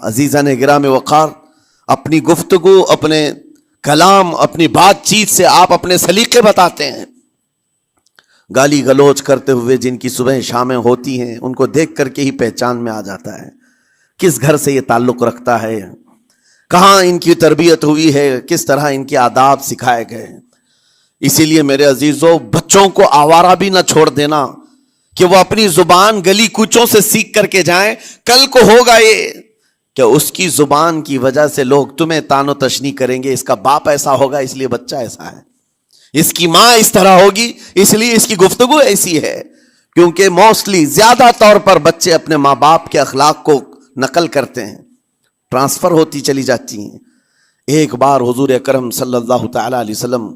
عزیزان گرامی وقار، اپنی گفتگو، اپنے کلام، اپنی بات چیت سے آپ اپنے سلیقے بتاتے ہیں. گالی گلوچ کرتے ہوئے جن کی صبح شامیں ہوتی ہیں ان کو دیکھ کر کے ہی پہچان میں آ جاتا ہے کس گھر سے یہ تعلق رکھتا ہے، کہاں ان کی تربیت ہوئی ہے، کس طرح ان کے آداب سکھائے گئے. اسی لیے میرے عزیزو، بچوں کو آوارہ بھی نہ چھوڑ دینا کہ وہ اپنی زبان گلی کوچوں سے سیکھ کر کے جائیں. کل کو ہوگا یہ کہ اس کی زبان کی وجہ سے لوگ تمہیں تان و تشنیع کریں گے، اس کا باپ ایسا ہوگا اس لیے بچہ ایسا ہے، اس کی ماں اس طرح ہوگی اس لیے اس کی گفتگو ایسی ہے. کیونکہ موسٹلی زیادہ طور پر بچے اپنے ماں باپ کے اخلاق کو نقل کرتے ہیں، ٹرانسفر ہوتی چلی جاتی ہیں. ایک بار حضور اکرم صلی اللہ تعالی علیہ وسلم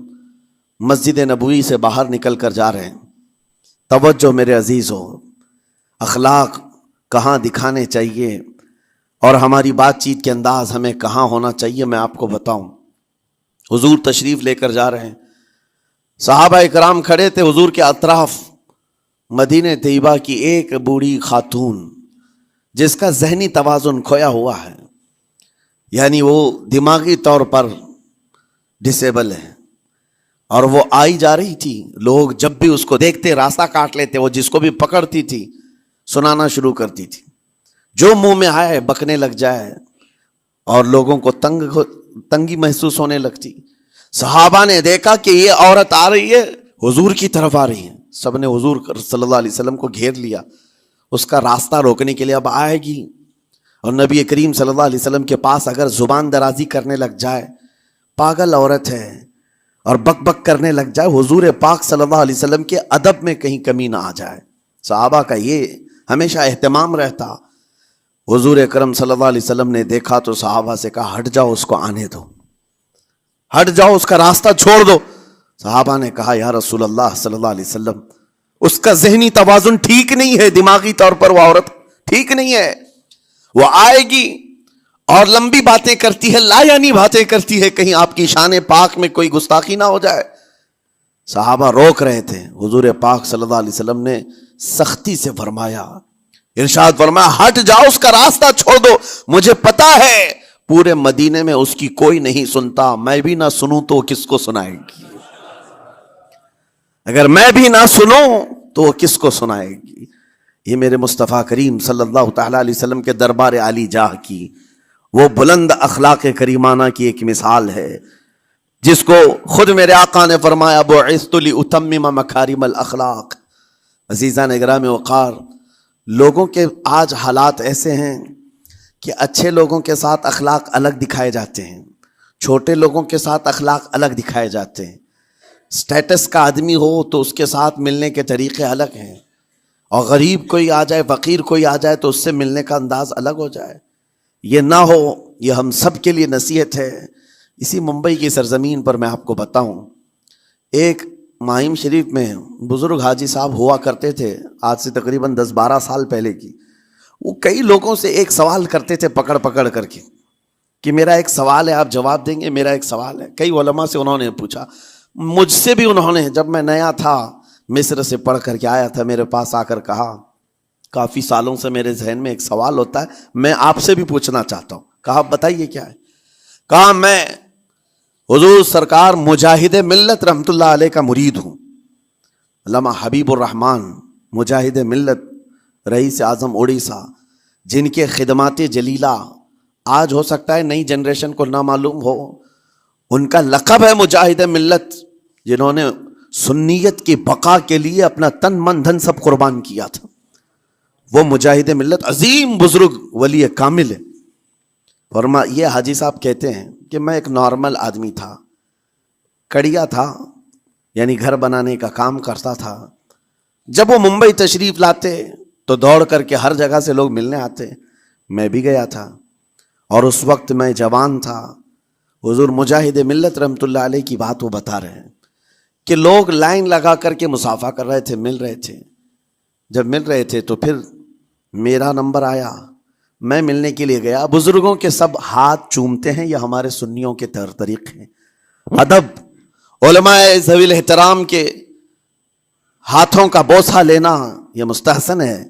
مسجد نبوی سے باہر نکل کر جا رہے ہیں. توجہ میرے عزیز ہو، اخلاق کہاں دکھانے چاہیے اور ہماری بات چیت کے انداز ہمیں کہاں ہونا چاہیے میں آپ کو بتاؤں. حضور تشریف لے کر جا رہے ہیں، صحابہ اکرام کھڑے تھے حضور کے اطراف. مدینہ طیبہ کی ایک بوڑھی خاتون جس کا ذہنی توازن کھویا ہوا ہے، یعنی وہ دماغی طور پر ڈسیبل ہے، اور وہ آئی جا رہی تھی. لوگ جب بھی اس کو دیکھتے راستہ کاٹ لیتے. وہ جس کو بھی پکڑتی تھی سنانا شروع کرتی تھی، جو منہ میں آئے بکنے لگ جائے، اور لوگوں کو تنگی محسوس ہونے لگتی. صحابہ نے دیکھا کہ یہ عورت آ رہی ہے، حضور کی طرف آ رہی ہے. سب نے حضور صلی اللہ علیہ وسلم کو گھیر لیا، اس کا راستہ روکنے کے لیے. اب آئے گی اور نبی کریم صلی اللہ علیہ وسلم کے پاس اگر زبان درازی کرنے لگ جائے، پاگل عورت ہے، اور بک بک کرنے لگ جائے، حضور پاک صلی اللہ علیہ وسلم کے ادب میں کہیں کمی نہ آ جائے. صحابہ کا یہ ہمیشہ اہتمام رہتا. حضور اکرم صلی اللہ علیہ وسلم نے دیکھا تو صحابہ سے کہا ہٹ جاؤ، اس کو آنے دو، ہٹ جاؤ، اس کا راستہ چھوڑ دو. صحابہ نے کہا یا رسول اللہ صلی اللہ علیہ وسلم، اس کا ذہنی توازن ٹھیک نہیں ہے، دماغی طور پر وہ عورت ٹھیک نہیں ہے. وہ آئے گی اور لمبی باتیں کرتی ہے، لا یعنی باتیں کرتی ہے، کہیں آپ کی شان پاک میں کوئی گستاخی نہ ہو جائے. صحابہ روک رہے تھے. حضور پاک صلی اللہ علیہ وسلم نے سختی سے فرمایا، ارشاد فرمایا ہٹ جاؤ، اس کا راستہ چھوڑ دو. مجھے پتا ہے پورے مدینے میں اس کی کوئی نہیں سنتا، میں بھی نہ سنوں تو کس کو سنائے گی؟ اگر میں بھی نہ سنوں تو وہ کس کو سنائے گی؟ یہ میرے مصطفیٰ کریم صلی اللہ تعالی علیہ وسلم کے دربار عالی جاہ کی وہ بلند اخلاق کریمانہ کی ایک مثال ہے، جس کو خود میرے آقا نے فرمایا بعثت لأتمم مکارم الاخلاق. عزیزان گرامی وقار، لوگوں کے آج حالات ایسے ہیں کہ اچھے لوگوں کے ساتھ اخلاق الگ دکھائے جاتے ہیں، چھوٹے لوگوں کے ساتھ اخلاق الگ دکھائے جاتے ہیں. سٹیٹس کا آدمی ہو تو اس کے ساتھ ملنے کے طریقے الگ ہیں، اور غریب کوئی آ جائے، فقیر کوئی آ جائے تو اس سے ملنے کا انداز الگ ہو جائے. یہ نہ ہو، یہ ہم سب کے لیے نصیحت ہے. اسی ممبئی کی سرزمین پر میں آپ کو بتاؤں، ایک ماہم شریف میں بزرگ حاجی صاحب ہوا کرتے تھے، آج سے تقریباً 10-12 سال پہلے کی. وہ کئی لوگوں سے ایک سوال کرتے تھے پکڑ پکڑ کر کے کہ میرا ایک سوال ہے، آپ جواب دیں گے، میرا ایک سوال ہے. کئی علماء سے انہوں نے پوچھا، مجھ سے بھی انہوں نے، جب میں نیا تھا مصر سے پڑھ کر کے آیا تھا، میرے پاس آ کر کہا کافی سالوں سے میرے ذہن میں ایک سوال ہوتا ہے، میں آپ سے بھی پوچھنا چاہتا ہوں. کہا بتائیے کیا ہے؟ کہا میں حضور سرکار مجاہد ملت رحمت اللہ علیہ کا مرید ہوں. علامہ حبیب الرحمن مجاہد ملت، رئیس اعظم اڑیسہ، جن کے خدمات جلیلہ آج ہو سکتا ہے نئی جنریشن کو نہ معلوم ہو، ان کا لقب ہے مجاہد ملت، جنہوں نے سنیت کی بقا کے لیے اپنا تن من دھن سب قربان کیا تھا. وہ مجاہد ملت عظیم بزرگ ولی کامل ہے. فرما یہ حاجی صاحب کہتے ہیں کہ میں ایک نارمل آدمی تھا، کڑیا تھا، یعنی گھر بنانے کا کام کرتا تھا. جب وہ ممبئی تشریف لاتے تو دوڑ کر کے ہر جگہ سے لوگ ملنے آتے، میں بھی گیا تھا، اور اس وقت میں جوان تھا. حضور مجاہد ملت رحمت اللہ علیہ کی بات وہ بتا رہے ہیں کہ لوگ لائن لگا کر کے مصافحہ کر رہے تھے، مل رہے تھے. جب مل رہے تھے تو پھر میرا نمبر آیا، میں ملنے کے لیے گیا. بزرگوں کے سب ہاتھ چومتے ہیں، یہ ہمارے سنیوں کے طور طریقے ہیں. ادب، علماء ذوی الاحترام کے ہاتھوں کا بوسہ لینا یہ مستحسن ہے،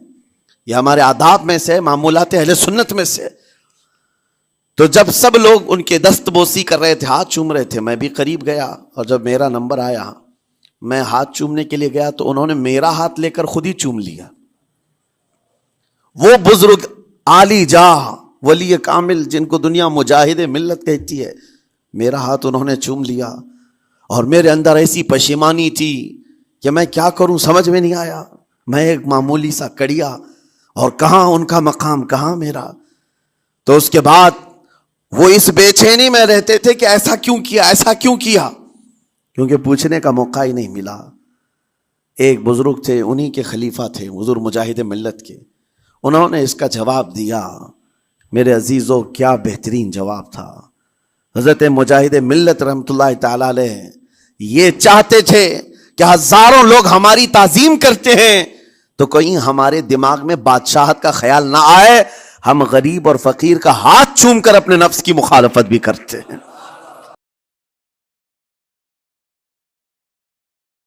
یہ ہمارے آداب میں سے، معمولات اہل سنت میں سے. تو جب سب لوگ ان کے دست بوسی کر رہے تھے، ہاتھ چوم رہے تھے، میں بھی قریب گیا، اور جب میرا نمبر آیا میں ہاتھ چومنے کے لیے گیا تو انہوں نے میرا ہاتھ لے کر خود ہی چوم لیا۔ وہ بزرگ عالی جاہ ولی کامل جن کو دنیا مجاہد ملت کہتی ہے، میرا ہاتھ انہوں نے چوم لیا، اور میرے اندر ایسی پشیمانی تھی کہ میں کیا کروں سمجھ میں نہیں آیا۔ میں ایک معمولی سا کڑیا، اور کہاں ان کا مقام کہاں میرا۔ تو اس کے بعد وہ اس بے چینی میں رہتے تھے کہ ایسا کیوں کیا، ایسا کیوں کیا، کیونکہ پوچھنے کا موقع ہی نہیں ملا۔ ایک بزرگ تھے، انہی کے خلیفہ تھے، حضور مجاہد ملت کے، انہوں نے اس کا جواب دیا۔ میرے عزیزو کیا بہترین جواب تھا۔ حضرت مجاہد ملت رحمۃ اللہ تعالی علیہ یہ چاہتے تھے کہ ہزاروں لوگ ہماری تعظیم کرتے ہیں تو کہیں ہمارے دماغ میں بادشاہت کا خیال نہ آئے، ہم غریب اور فقیر کا ہاتھ چوم کر اپنے نفس کی مخالفت بھی کرتے ہیں۔